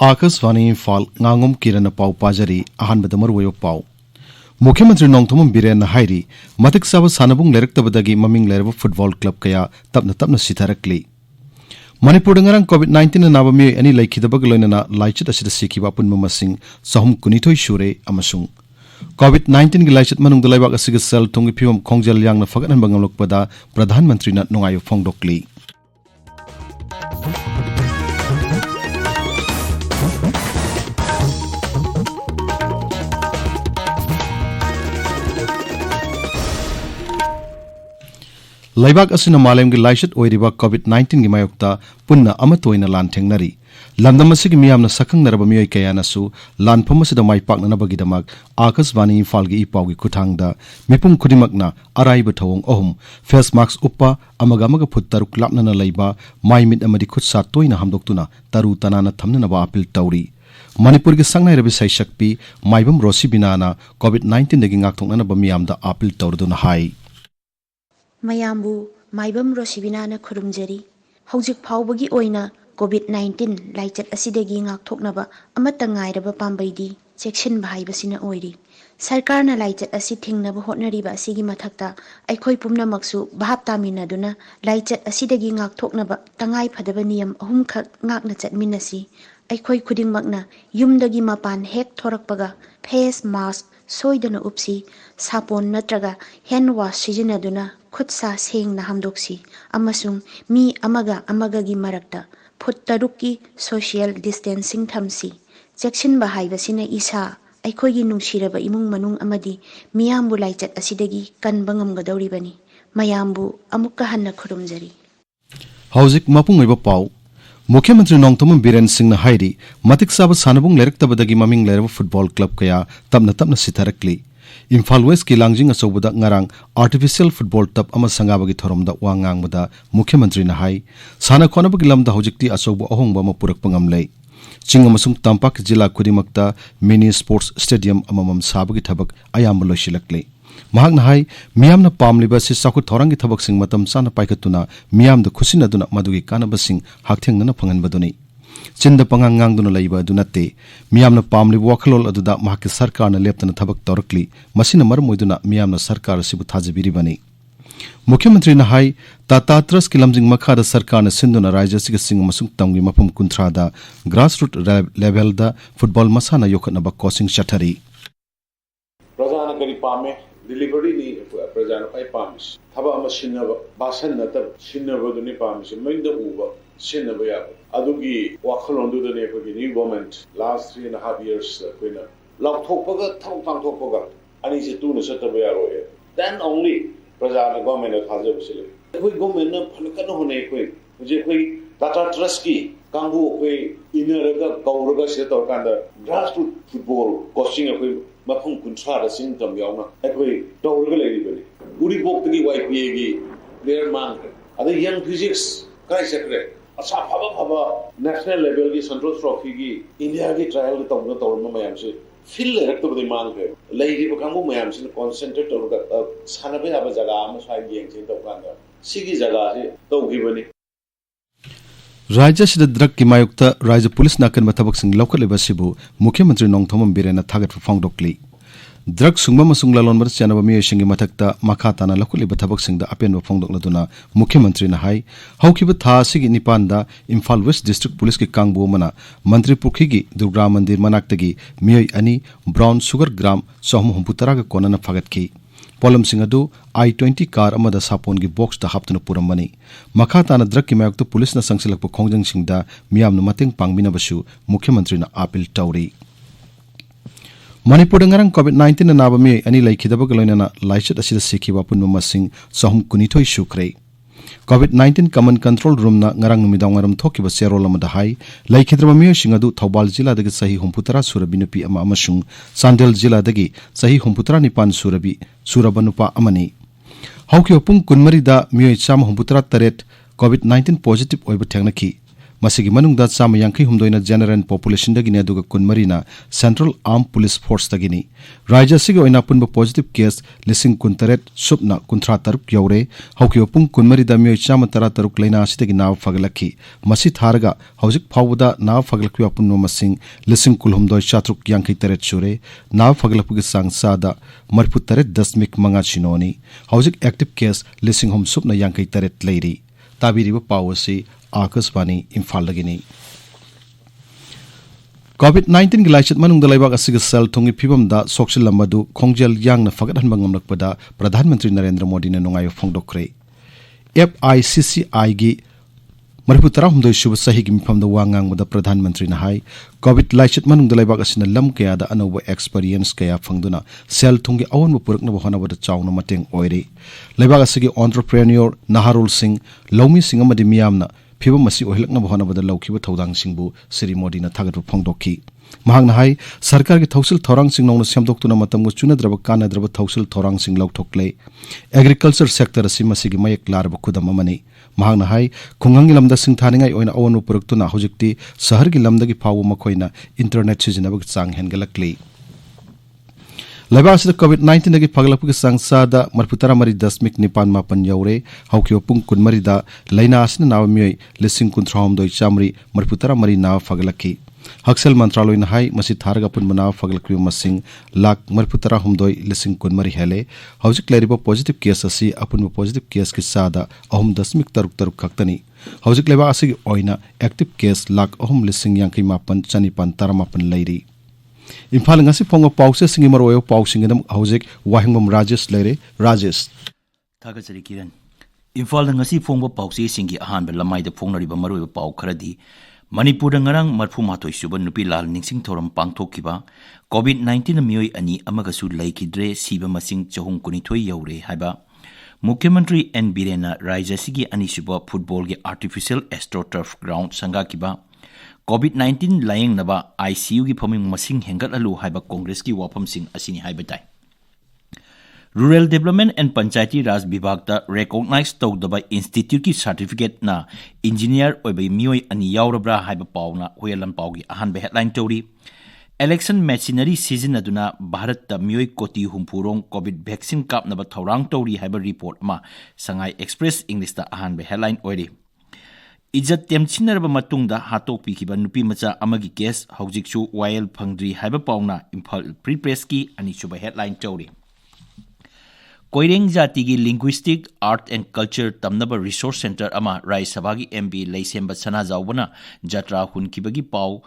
Akashvani Imphal Ngangom Kiran पाउ पाजरी अहानबद मरुवयो पाउ मुख्यमंत्री नोंथोम बिरेन हाइरी मतिक साब सानबुंग लेरक्तबदगी ममिंग लेरब फुटबॉल क्लब कया तपन सिथारक्ली मणिपुर ngarang COVID-19 नाब मिय अनि लैखिदबग लोइनना लाइचत असिद सिखिबा पुनम मसिंग सहम कुनिथोय सुरे अमसुंग COVID-19 गी लाइचत मनुंग दलाइबाग असिग सेल थोंगी फिवम खोंगजल यांगना फगन बंगमलोकपदा प्रधानमंत्री न नोंगायो फोंगडोक्ली लैबाक असिन मालेमगी लाइचत ओइरिबा COVID-19 गी मायोक्ता पुन्ना अमतोइना लानथेंगनरी लमदम असिगी मियामना सखंगनरब मियोय कयानासु लानफम असिदा माइपाकनबगीदमक आकाशवाणी इम्फालगी इपाउगी खुथांगदा मिपुम खुदिमकना अराइब थवंग अहुम फेस मास्क उप्पा अमगा फुट तरुक लापनना लैबा माइमिट अमदि खुदसा तोइना हमदोक्तुना तरु तनाना थमननबा अपील तौरी मणिपुर की संगनाइरबि सैसक्पि माइबम रोसी बिनाना COVID-19 दगी ngaktoknanaba miyamda अपील तौरदुना हाई मयाम्बु माइबम रोसिबिनाना खुरुमजरी हौजिक फाउबगी ओइना COVID-19 लाइचत असिदगी ngaktoknaba अमत्ता ngairaba पाम्बैदी चेक्सिनबा हाइबसिना ओइरी सरकारना लाइचत असि थिंगनबा होटनरिबा असिगी मथक्ता अइखोइ पुमनमक्सु भाप तामिनदुना लाइचत असिदगी ngaktoknaba तंगाइ फदबा नियम अहुमखक ngakna चटमिनसी अइखोइ खुदिंगमकना युमदगी मपान हेक थोरकपगा फेस मास्क सोइदना उपसी सापोन नत्रगा हैंड वाश सिजिनदुना खुदसा सेंगना हमदोक्सी अमसुंग मी अमगागी मरक्ता फुट तरुक्की सोशल डिस्टेंसिंग थमसी चेक्सिनबा हाइबसिना इसा अइखोइगी नुंसिरबा इमुंग मनुंग अमदी मियामबु लाइचत असिदगी कनबा ngamgadawribani मयामबु अमुक्का हन्ना खुरुमजरी हौजिक मपुंगैबा पाउ मुख्यमंत्री नोंथोम बिरेन सिंह हाइरी मतिक साब सानबुंग लेरक्तबदगी ममिंग लेरब फुटबॉल क्लब कया तपन सिथारक्ली इम्फाल वेस्ट की लांजिंग अचौबदा ngarang आर्टिफिशियल फुटबॉल तप अमा संगाबगी थोरमदा वा ngangbada मुख्यमंत्री ना हाई साना खोनबगी लमदा हौजिकती अचौब अहोंगबा म पुरकपा ngamlei चिंग अमसुंग तंपाक जिला खुदिमकता मिनी स्पोर्ट्स स्टेडियम अममम साबगी थबक अयाम लोइसिलक्ले महाक हाई मियामना पामलिबा सि साखु थोरंगी थबक सिंग मतम साना पाइकतुना मियामद खुसिनदुना मदुगी कानबसिंग हाकथेंगना फंगनबदुनी चिंद पंगांग nganगदुना लैबा दुनते मियामना पामलिबा वखलोल अदुदा महाक सरकारना लेप्तना थबक तौरक्ली मसिना मरमोइदुना मियामना सरकार सिबु थाजबिरिबनी मुख्यमंत्री ना हाई तातात्रस की लमजिंग मखाद सरकार सिंधुना राज्य सिग सिंग मसुंग तंगी मफम कुंथ्रादा ग्रासरूट लेवल दा फुटबॉल मसाना योखनबा कोचिंग चथरी प्रजाना करी पामे डिलीवरी नि प्रजाना पाइ पामिस थबा अमा सिन्नबा बासन नतब सिन्नबदुनि पामिस मैंद उबा सिन्नबा या अदुगी वाखलोंदुदने कोगी न्यू गवर्नमेंट लास्ट 3.5 years कोइना लौथोकपगा थांथोकपगा अनि से तुन सतबा या रोए then only प्रजाना गवर्नमेंट थाजबसिले कोइ गवर्नमेंट फनकन होने कोइ जे कोइ टाटा ट्रस्ट की कांगु कोइ इनरगा गौरगा से तौरकांदा ग्रासरूट फुटबॉल कोचिंग कोइ मफम कुंथ्रा सिंग तम यावना कोइ तौरगा लेरिबनि उरी बोक्तगी वाईपीए गी प्लेयर मांग अद यंग फिजिक्स काय सकरे अच्छा फबा नेशनल लेवल की संतोष ट्रॉफी की इंडिया की ट्रायल तौरना तौरना मयाम से फिल लेरक्तबदि मांग लेरिबा कांगु मयाम से कॉन्सेंट्रेट तौरगा सानबे याबा जगह अमा साइ येंगसे तौकांदा सिगी जगह से तौगिबनि राज्य सिद ड्रग की मायुक्ता राज्य पुलिस नाकन मथबक सिंग लौकलेबा सिबु मुख्यमंत्री नोंथोम बिरेन थागत फोंगडोक्ली ड्रग सुंगमा मसुंग लालोनबर चनबा मियसिंगी मथक्ता मखा ताना लौकलेबा थबक सिंगदा अपेन फोंगडोक्लदुना मुख्यमंत्री ना हाई हौखिबा था सिगी निपानदा इम्फाल वेस्ट डिस्ट्रिक्ट पुलिस की कांगबु मना मंत्री पुखीगी दुर्गा मंदिर मनाक्तगी मिय अनि ब्राउन शुगर ग्राम 113 गा कोनना फगतकी पोलम सिंह अदु I-20 कार अमदा सापोन की बॉक्स दा हाप्तुना पुरमबनी मखा ताना ड्रग की मायुक्त पुलिस ना संगसिलकप खोंजंग सिंगदा मियामनु मतेंग पांगबिनबसु मुख्यमंत्री ना अपील तौरी Manipur ngarang COVID-19 na naba mi ani laikhidaba galoinana laichat asida sikhiba punma masing sahum kunithoi sukre COVID-19 common control room na ngarang numidang ngaram thokiba serol amada hai laikhidraba mi singadu Thobal jila dagi sahi humputara surabi nupi ama amasung Sandel jila dagi sahi humputara nipan surabanupa amani hauki opung kunmari da mi cham humputara taret COVID-19 positive oiba thengnaki मसिगी मनुंगदा चाम यांखै हुमदोइना general population दगिने अदुगा कुनमरीना central arm police force दगिनी राज्य सिगी ओइना पुनबो पॉजिटिव केस लिसिंग कुनतरेट सुपना कुंथ्रा तरुक यौरे हौकियो पुंग कुनमरी दा मियोय चाम तरा तरुक लैना असिदगी नाव फगलखी मसि थारगा हौजिक फावदा नाव फगलखि अपुननो मसिंग लिसिंग कुलहुमदोय चात्रुक यांखै तरेट सुरे नाव फगलखि सांग सादा मरफु तरेट दशमिक मंगा चिनोनी हौजिक एक्टिव केस लिसिंग हुम सुपना यांखै तरेट लैरी ताबिरिबो पावसी आकाशवाणी इम्फाल लगनी COVID-19 लाइचत मनुंग लेबाक असिग सेल थोंगी फिबम दा सोक्सिल लंबदु खोंजेल यांगना फगदहन बंगमलकपदा प्रधानमंत्री नरेंद्र मोदी ने नुंगायो फोंगदोखरे FICCI गी मरफुतरा हुमदोय शुभ सही गी मिफम दा वांगांग मदा प्रधानमंत्री ना हाई कोविड लाइचत मनुंग लेबाक असिना लम कया दा अनोबो एक्सपीरियंस कया फंगदुना सेल थोंगी अवन पुरकना होनाबदा चावना मतेंग ओइरे लेबाक असिगी एंटरप्रेन्योर नहारुल सिंह लौमी सिंह अमदि मियामना फिबम मसी ओहिलकना होनाबदा लौखिबो थौदांग सिंहबु श्री मोदी ना थागत फोंगदोखी महांगना हाई सरकार की थौसिल थौरांग सिंह नौना सेमदोक्तुना मतमगु चुनद्रब कानद्रब थौसिल थौरांग सिंह लौथोक्ले एग्रीकल्चर सेक्टर असि मसिगी मयक लारब खुदम अमनी महांगना हाई खुंगंगी लमदा सिंह थानिंगाई ओइना अवन पुरकतुना हुजिक्ति शहर की लमदगी फावु मखोइना इंटरनेट सिजनबग चांग हेनगलकली लेबाक COVID-19 दगी फगलपगी संसादा मरफुतरा मरी दशमिक निपान मापन यौरे हौकियो पुंग कुनमरीदा लैना आसिना नाव मियोय लिसिंग कुंथ्राहमदोय चामरी मरफुतरा मरी नाव फगलखी हक्सेल मंत्रालय न हाई मसी थारगा पुन नाव फगलखी मसिंग लाख मरफुतरा हमदोय लिसिंग कुनमरी हेले हौजिक लेरिबो पॉजिटिव केस असि अपुन पॉजिटिव केस की सादा अहम दशमिक तरुक तरुक खक्तनी हौजिक लेबा असि ओइना एक्टिव केस लाख अहम लिसिंग यांखै मापन चनिपान तरमापन लैरी Imphal ngasi phong pause singi maroyo pausing edam hojek Wahengbam Rajesh leire Rajesh Thagachari Kiran Imphal ngasi phong pause singi ahan be lamai de phong riba maroyo pau kharadi Manipur ngarang marfu matoi suba nupi lal ningsing thoram pangthokiba COVID-19 miyoi ani amagasu laikidre siba masing chahung kunithoi yaure haiba Mukhyamantri N Birena Rajasigi ani suba football ge artificial astroturf ground sanga kiba COVID-19 laying naba ICU की फमिंग मसिंग हेंगत अलु हाइबा कांग्रेस की वाफम सिंह असिनी हाइबताई rural development and Panchayati Raj विभाग ता recognise तौदबा institute की सर्टिफिकेट ना इंजीनियर ओइबे मियोय अनि यावरब्रा हाइबा पावना होयलम पावगी अहान बे हेडलाइन तौरी इलेक्शन मशीनरी सीजन अदुना भारत ता मियोय कोटी हुमपुरोंग कोविड वैक्सीन कापनबा थौरांग तौरी हाइबा रिपोर्ट मा संगाई एक्सप्रेस इंग्लिश ता अहान बे हेडलाइन ओइरी इज्जत तेमचिनरबा मतुंगदा हातोकपिखिबा नुपी मचा अमगी केस हौजिकसु वायल फंगद्री हाइबा पावना इम्फाल प्री प्रेस की अनिसुबा हेडलाइन तौरी कोइरेंग जाति की लिंग्विस्टिक आर्ट एंड कल्चर तमनबा रिसोर्स सेंटर अमा राय सभा की एमबी लैसेंबा सना जावबना जत्रा हुनकिबगी पाव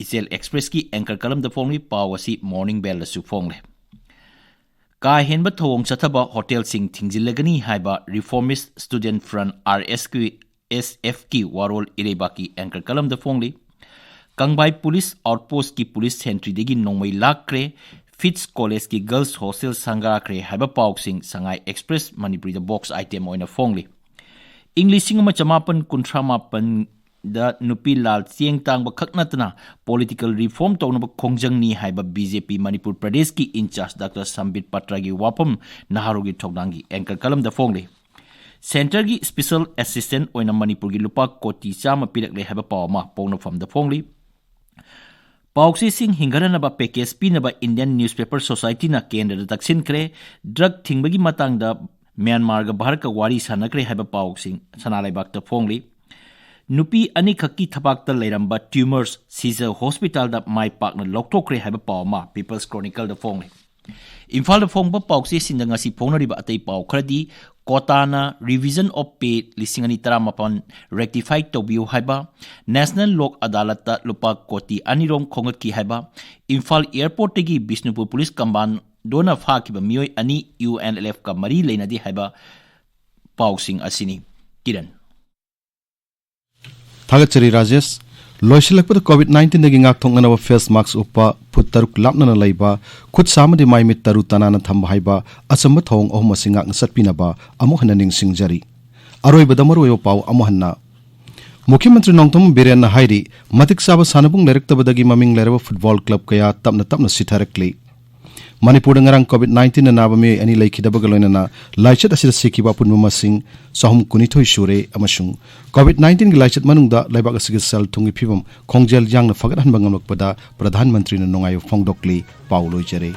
इसेल एक्सप्रेस की एंकर कलम द फोंगली पाव असी मॉर्निंग बेल असु फोंगले का हेनबा थोंग चथबा होटल सिंह थिंजिलगनी हाइबा रिफॉर्मिस्ट स्टूडेंट फ्रंट आरएस की SF की वारोल इरेबा की एंकर कलम द फोंगली कंगबाई पुलिस आउटपोस्ट की पुलिस सेंट्री देगी नोंगमई लाक्रे फिट्स कॉलेज की गर्ल्स हॉस्टल संगाक्रे हाइबा पाउसिंग संगाई एक्सप्रेस मणिपुरी द बॉक्स आइटम ओइना फोंगली इंग्लिशिंग म चमापन कुंथ्रा मापन द नुपी लाल चेंग तांग खकनतना पॉलिटिकल रिफॉर्म तौनब खोंजंगनी हाइबा बीजेपी मणिपुर प्रदेश की इंचार्ज डॉक्टर संबित पत्रा की वापम नहारोगी ठोगदांगी एंकर कलम द फोंगली सेंटर की स्पेशल असिस्टेंट ओइना मणिपुर की लुपा कोटी चाम पिरकले हाइबा पावमा पौना फम द फोंगली पाउक्सी सिंह हिंगरनबा पैकेज पीनबा इंडियन न्यूज़पेपर सोसाइटी ना केंद्र दक्षिण करे ड्रग थिंगबगी मतंग द म्यांमार ग भारत का वारी सानकरे हाइबा पाउक्सिंग सनालाइबाक द फोंगली नुपी अनी खक्की थपाक द लेरंबा ट्यूमर्स सीजर हॉस्पिटल द माई पाकना लौटोक्रे हाइबा पावमा पीपल्स क्रॉनिकल द फोंगली इम्फाल द फोंगबा पाउक्सी सिंदंगासी फोंगनरिबा अतै पाउ खरदी कोटाना रिविजन ऑफ पे लिसिंग अनि तरा मपन रेक्टिफाई तोबियो हाइबा नेशनल लोक अदालत लुपा कोटी अनिरोम खोंगत की हाइबा इम्फाल एयरपोर्ट की बिष्णुपुर पुलिस कंबान दोना फाकिबा मियोय अनि UNLF का मरी लेनदी हाइबा पाउसिंग असिनी किरण थागचरी Rajesh लोइसिलकपद COVID-19 दगी ngak thongnaba face mask upa phut taruk lapnana leiba khut samadi maimit taru tanana thamba haiba achamba thong ohum asingak satpinaba amu hananing singjari aroi badamaroyo pau amu hanna मुख्यमंत्री नोंगतम villain हाइरी मतिक साब सानबुंग लेरक्तबदगी ममिंग लेरब football club कया तपना सिथारक्ली Manipur ngarang COVID-19 na naba mi ani laikhidaba galoina laichat asida sikiba punma masing sahum kunithoi sure amasung COVID-19 gi laichat manungda laibak asigi sel thungi phibam khongjel jangna fagat hanba ngamlakpada Pradhan Mantri na nongayo phongdokli Paulo Jere